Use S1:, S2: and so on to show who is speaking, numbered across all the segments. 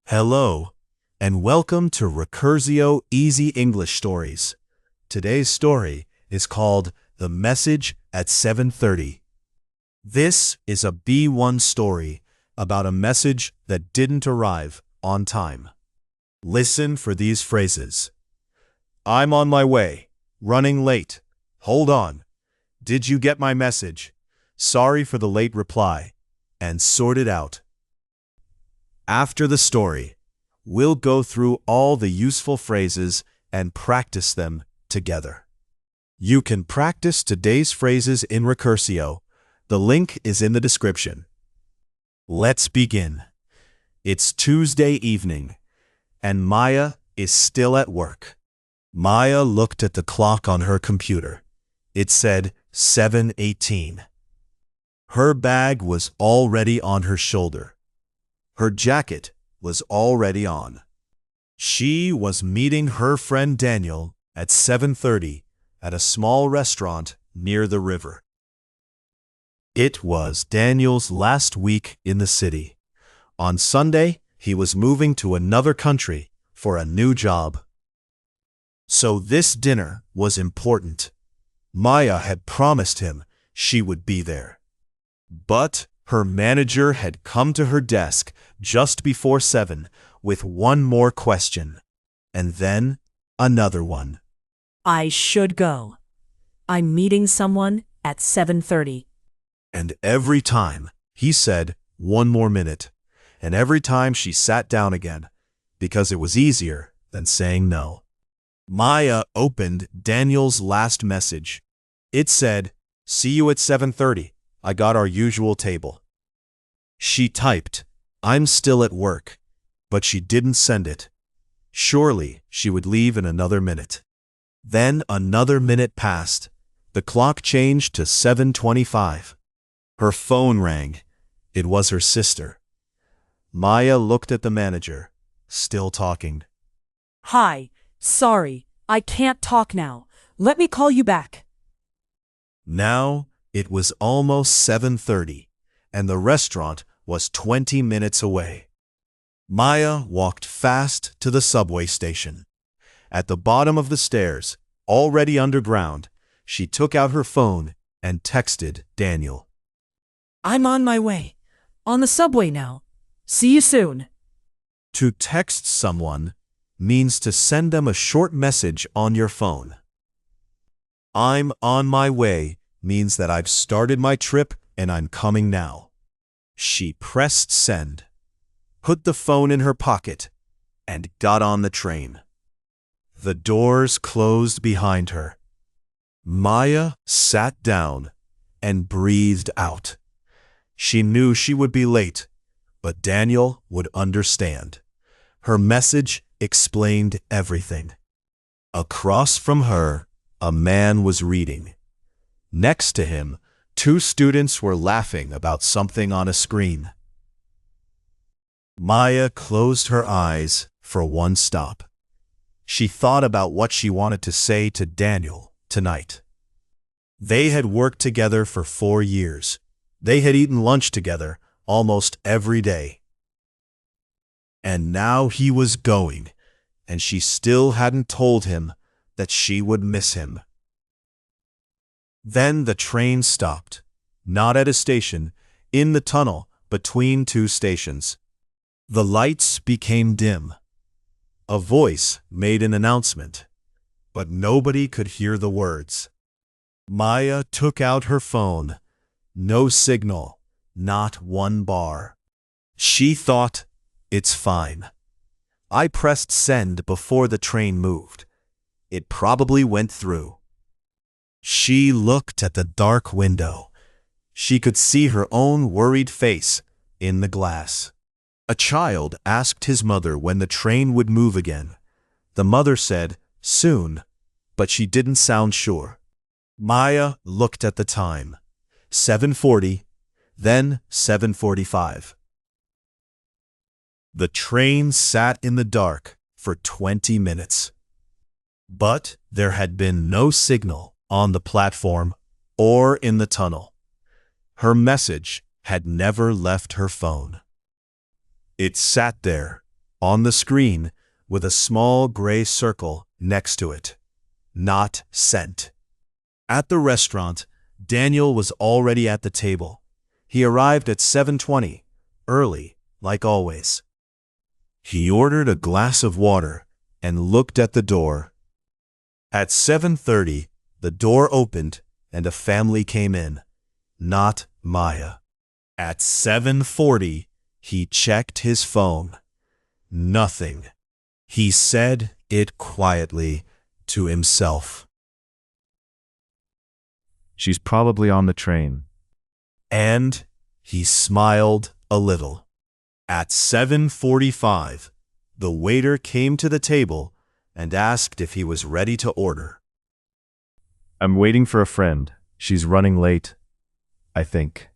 S1: Hello, and welcome to Recursio Easy English Stories. Today's story is called The Message at 7:30. This is a B1 story about a message that didn't arrive on time. Listen for these phrases. I'm on my way. Running late. Hold on. Did you get my message? Sorry for the late reply. And sort it out. After the story, we'll go through all the useful phrases and practice them together. You can practice today's phrases in Recursio. The link is in the description. Let's begin. It's Tuesday evening, and Maya is still at work. Maya looked at the clock on her computer. It said 7:18. Her bag was already on her shoulder. Her jacket was already on. She was meeting her friend Daniel at 7:30 at a small restaurant near the river. It was Daniel's last week in the city. On Sunday, he was moving to another country for a new job. So this dinner was important. Maya had promised him she would be there. But her manager had come to her desk just before 7 with one more question, and then another one.
S2: I should go. I'm meeting someone at 7:30.
S1: And every time he said, one more minute, and every time she sat down again, because it was easier than saying no. Maya opened Daniel's last message. It said, see you at 7:30. I got our usual table. She typed, I'm still at work, but she didn't send it. Surely she would leave in another minute. Then another minute passed. The clock changed to 7:25. Her phone rang. It was her sister. Maya looked at the manager, still talking.
S2: Hi, sorry, I can't talk now. Let me call you back.
S1: Now it was almost 7:30, and the restaurant was 20 minutes away. Maya walked fast to the subway station. At the bottom of the stairs, already underground, she took out her phone and texted Daniel.
S2: I'm on my way. On the subway now. See you soon.
S1: To text someone means to send them a short message on your phone. I'm on my way means that I've started my trip and I'm coming now. She pressed send, put the phone in her pocket, and got on the train. The doors closed behind her. Maya sat down and breathed out. She knew she would be late, but Daniel would understand. Her message explained everything. Across from her, a man was reading. Next to him, two students were laughing about something on a screen. Maya closed her eyes for one stop. She thought about what she wanted to say to Daniel tonight. They had worked together for 4 years. They had eaten lunch together almost every day. And now he was going, and she still hadn't told him that she would miss him. Then the train stopped, not at a station, in the tunnel between two stations. The lights became dim. A voice made an announcement, but nobody could hear the words. Maya took out her phone. No signal, not one bar. She thought, it's fine. I pressed send before the train moved. It probably went through. She looked at the dark window. She could see her own worried face in the glass. A child asked his mother when the train would move again. The mother said, soon, but she didn't sound sure. Maya looked at the time. 7:40, then 7:45. The train sat in the dark for 20 minutes. But there had been no signal on the platform or in the tunnel. Her message had never left her phone. It sat there, on the screen with a small gray circle next to it. Not sent. At the restaurant, Daniel was already at the table. He arrived at 7:20, early, like always. He ordered a glass of water and looked at the door. At 7:30, the door opened and a family came in. Not Maya. At 7:40, he checked his phone. Nothing. He said it quietly to himself.
S3: She's probably on the train.
S1: And he smiled a little. At 7:45, the waiter came to the table and asked if he was ready to order.
S3: I'm waiting for a friend. She's running late, I think.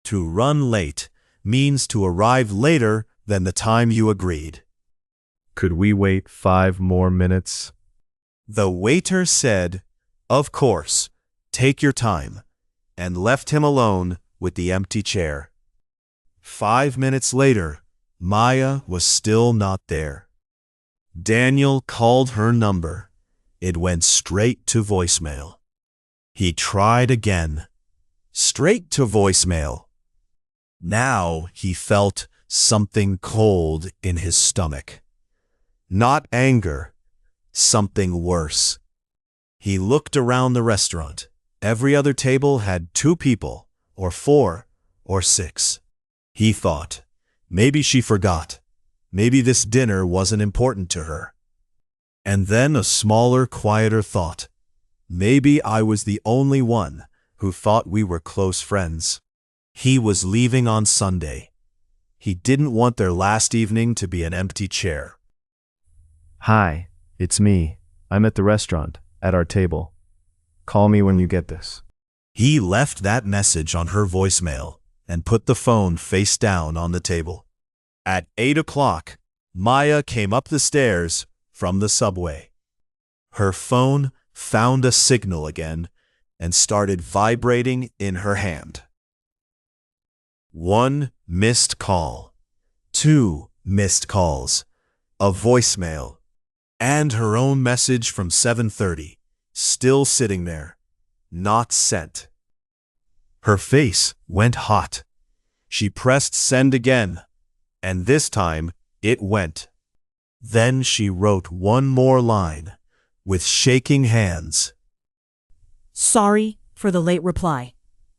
S1: To run late means to arrive later than the time you agreed.
S3: Could we wait 5 more minutes?
S1: The waiter said, "Of course, take your time," and left him alone with the empty chair. 5 minutes later, Maya was still not there. Daniel called her number. It went straight to voicemail. He tried again. Straight to voicemail. Now he felt something cold in his stomach. Not anger, something worse. He looked around the restaurant. Every other table had 2 people, or 4, or 6. He thought, maybe she forgot. Maybe this dinner wasn't important to her. And then a smaller, quieter thought. Maybe I was the only one who thought we were close friends. He was leaving on Sunday. He didn't want their last evening to be an empty chair.
S3: Hi, it's me. I'm at the restaurant, at our table. Call me when you get this.
S1: He left that message on her voicemail and put the phone face down on the table. At 8 o'clock, Maya came up the stairs from the subway. Her phone found a signal again and started vibrating in her hand. 1 missed call, 2 missed calls, a voicemail, and her own message from 7:30, still sitting there, not sent. Her face went hot. She pressed send again, and this time it went. Then she wrote one more line with shaking hands.
S2: Sorry for the late reply.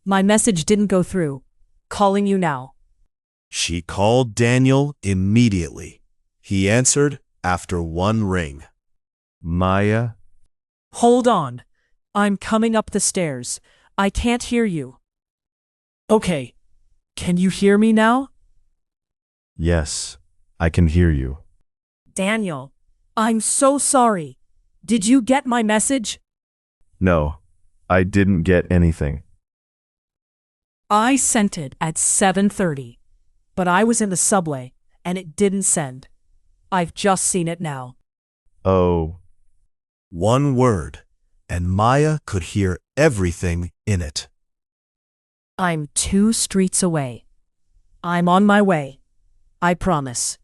S2: My message didn't go through. Calling you now.
S1: She called Daniel immediately. He answered after 1 ring.
S3: Maya?
S2: Hold on. I'm coming up the stairs. I can't hear you. Okay. Can you hear me now?
S3: Yes, I can hear you.
S2: Daniel, I'm so sorry. Did you get my message?
S3: No, I didn't get anything.
S2: I sent it at 7:30, but I was in the subway and it didn't send. I've just seen it now.
S3: Oh.
S1: 1 word, and Maya could hear everything in it.
S2: I'm 2 streets away. I'm on my way. I promise.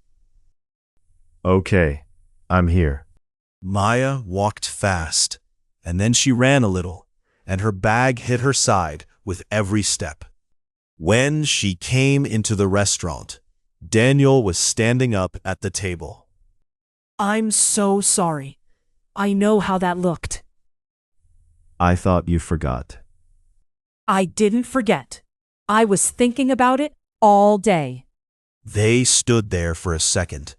S3: Okay, I'm here.
S1: Maya walked fast, and then she ran a little, and her bag hit her side with every step. When she came into the restaurant, Daniel was standing up at the table.
S2: I'm so sorry. I know how that looked.
S3: I thought you forgot.
S2: I didn't forget. I was thinking about it all day.
S1: They stood there for a second,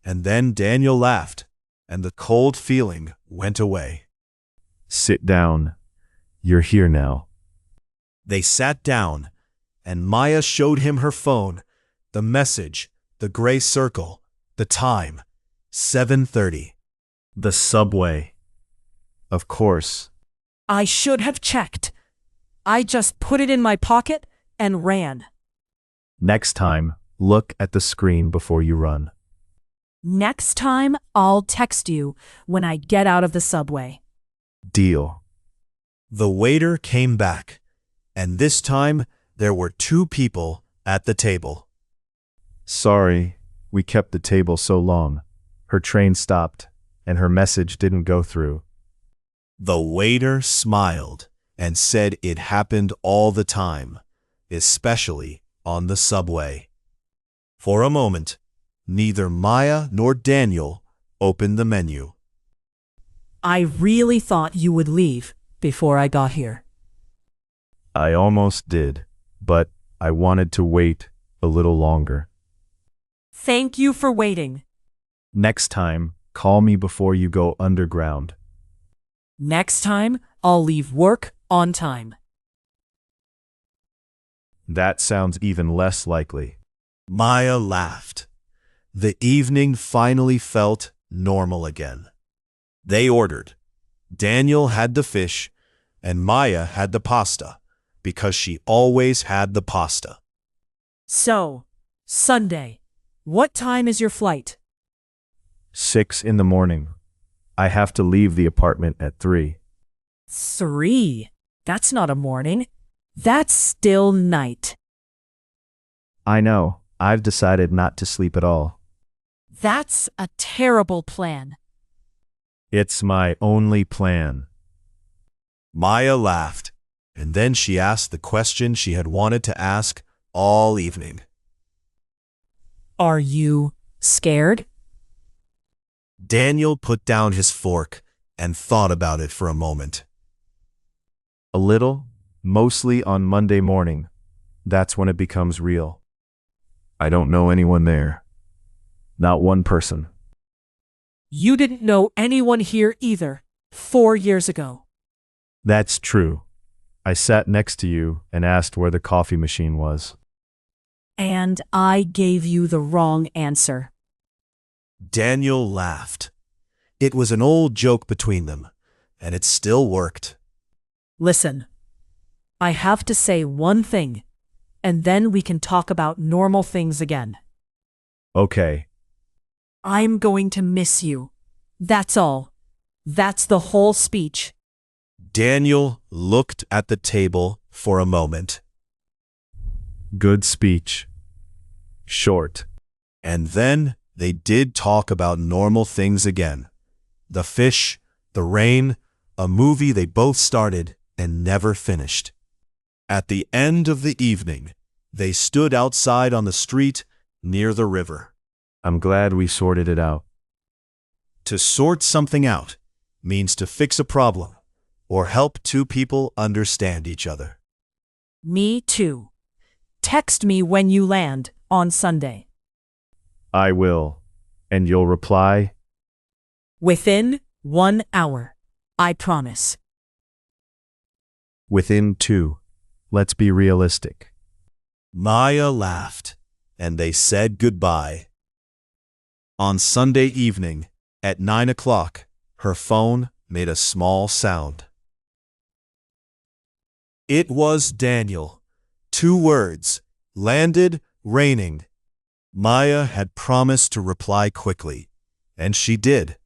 S1: and then Daniel laughed, and the cold feeling went away.
S3: Sit down. You're here now.
S1: They sat down, and Maya showed him her phone, the message, the gray circle, the time, 7:30. The subway.
S3: Of course.
S2: I should have checked. I just put it in my pocket and ran.
S3: Next time, look at the screen before you run.
S2: Next time, I'll text you when I get out of the subway.
S3: Deal.
S1: The waiter came back, and this time there were 2 people at the table.
S3: Sorry, We kept the table so long. Her train stopped, and her message didn't go through.
S1: The waiter smiled and said it happened all the time, especially on the subway. For a moment, neither Maya nor Daniel opened the menu.
S2: I really thought you would leave before I got here.
S3: I almost did, but I wanted to wait a little longer.
S2: Thank you for waiting.
S3: Next time, call me before you go underground.
S2: Next time, I'll leave work on time.
S3: That sounds even less likely.
S1: Maya laughed. The evening finally felt normal again. They ordered. Daniel had the fish, and Maya had the pasta, because she always had the pasta.
S2: So, Sunday, what time is your flight?
S3: 6 in the morning. I have to leave the apartment at 3.
S2: 3. That's not a morning. That's still night.
S3: I know. I've decided not to sleep at all.
S2: That's a terrible plan.
S3: It's my only plan.
S1: Maya laughed, and then she asked the question she had wanted to ask all evening.
S2: Are you scared?
S1: Daniel put down his fork and thought about it for a moment.
S3: A little, mostly on Monday morning. That's when it becomes real. I don't know anyone there. Not one person.
S2: You didn't know anyone here either 4 years ago.
S3: That's true. I sat next to you and asked where the coffee machine was.
S2: And I gave you the wrong answer.
S1: Daniel laughed. It was an old joke between them, and it still worked.
S2: Listen, I have to say one thing, and then we can talk about normal things again.
S3: Okay.
S2: I'm going to miss you. That's all. That's the whole speech.
S1: Daniel looked at the table for a moment.
S3: Good speech. Short.
S1: And then they did talk about normal things again. The fish, the rain, a movie they both started and never finished. At the end of the evening, they stood outside on the street near the river.
S3: I'm glad we sorted it out.
S1: To sort something out means to fix a problem or help two people understand each other.
S2: Me too. Text me when you land on Sunday.
S3: I will. And you'll reply?
S2: Within 1 hour. I promise.
S3: Within 2. Let's be realistic.
S1: Maya laughed, and they said goodbye. On Sunday evening, at 9 o'clock, her phone made a small sound. It was Daniel. 2 words. Landed, raining. Maya had promised to reply quickly, and she did.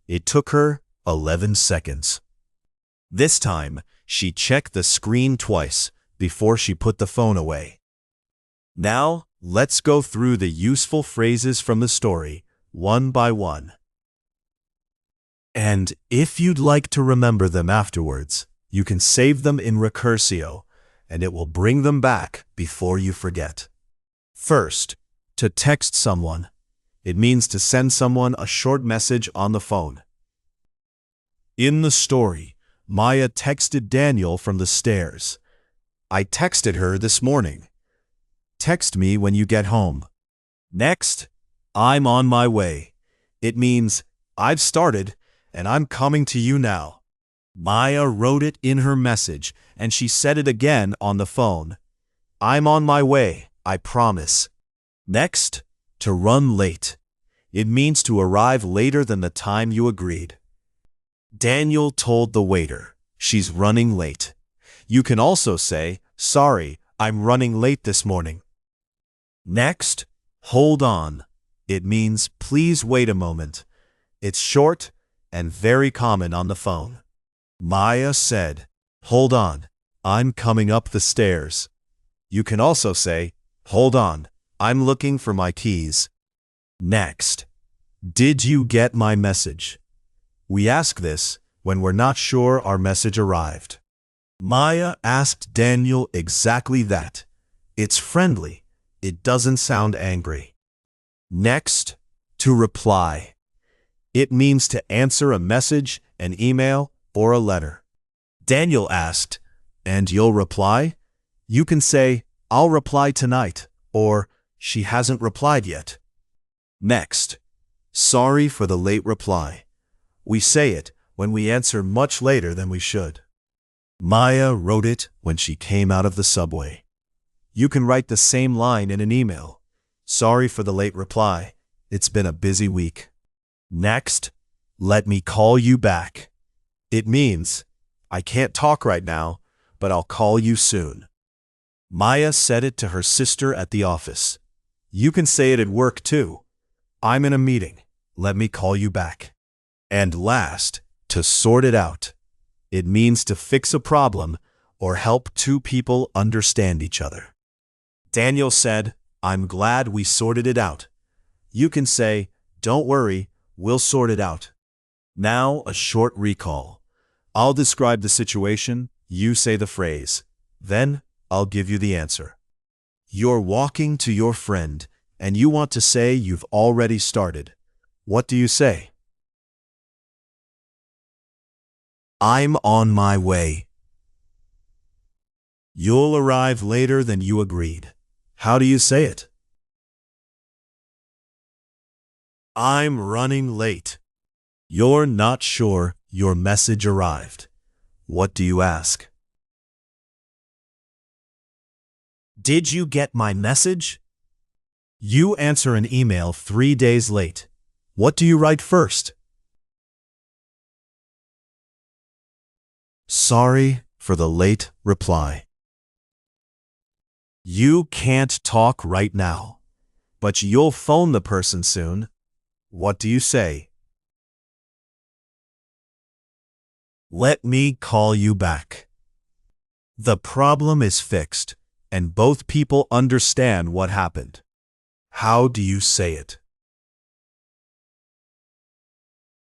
S1: It took her 11 seconds. This time, she checked the screen twice before she put the phone away. Now, let's go through the useful phrases from the story, one by one. And if you'd like to remember them afterwards, you can save them in Recursio, and it will bring them back before you forget. First, to text someone. It means to send someone a short message on the phone. In the story, Maya texted Daniel from the stairs. I texted her this morning. Text me when you get home. Next, I'm on my way. It means I've started and I'm coming to you now. Maya wrote it in her message and she said it again on the phone. I'm on my way, I promise. Next, to run late. It means to arrive later than the time you agreed. Daniel told the waiter, she's running late. You can also say, sorry, I'm running late this morning. Next, hold on. It means please wait a moment. It's short and very common on the phone. Maya said, hold on, I'm coming up the stairs. You can also say, hold on, I'm looking for my keys. Next, did you get my message? We ask this when we're not sure our message arrived. Maya asked Daniel exactly that. It's friendly. It doesn't sound angry. Next, to reply. It means to answer a message, an email, or a letter. Daniel asked, and you'll reply? You can say, I'll reply tonight, or she hasn't replied yet. Next, sorry for the late reply. We say it when we answer much later than we should. Maya wrote it when she came out of the subway. You can write the same line in an email. Sorry for the late reply. It's been a busy week. Next, let me call you back. It means, I can't talk right now, but I'll call you soon. Maya said it to her sister at the office. You can say it at work too. I'm in a meeting. Let me call you back. And last, to sort it out. It means to fix a problem or help two people understand each other. Daniel said, I'm glad we sorted it out. You can say, don't worry, we'll sort it out. Now a short recall. I'll describe the situation, you say the phrase. Then I'll give you the answer. You're walking to your friend and you want to say you've already started. What do you say? I'm on my way. You'll arrive later than you agreed. How do you say it? I'm running late. You're not sure your message arrived. What do you ask? Did you get my message? You answer an email 3 days late. What do you write first? Sorry for the late reply. You can't talk right now, but you'll phone the person soon. What do you say? Let me call you back. The problem is fixed, and both people understand what happened. How do you say it?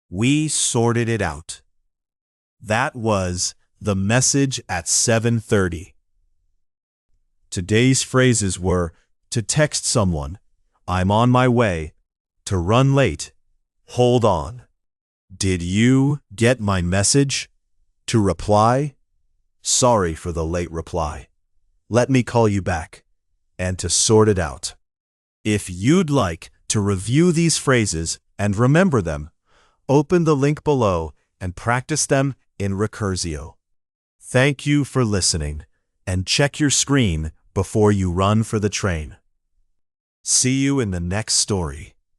S1: We sorted it out. That was the message at 7:30. Today's phrases were to text someone, I'm on my way, to run late, hold on. Did you get my message? To reply, sorry for the late reply. Let me call you back. And to sort it out. If you'd like to review these phrases and remember them, open the link below and practice them in Recursio. Thank you for listening, and check your screen before you run for the train. See you in the next story.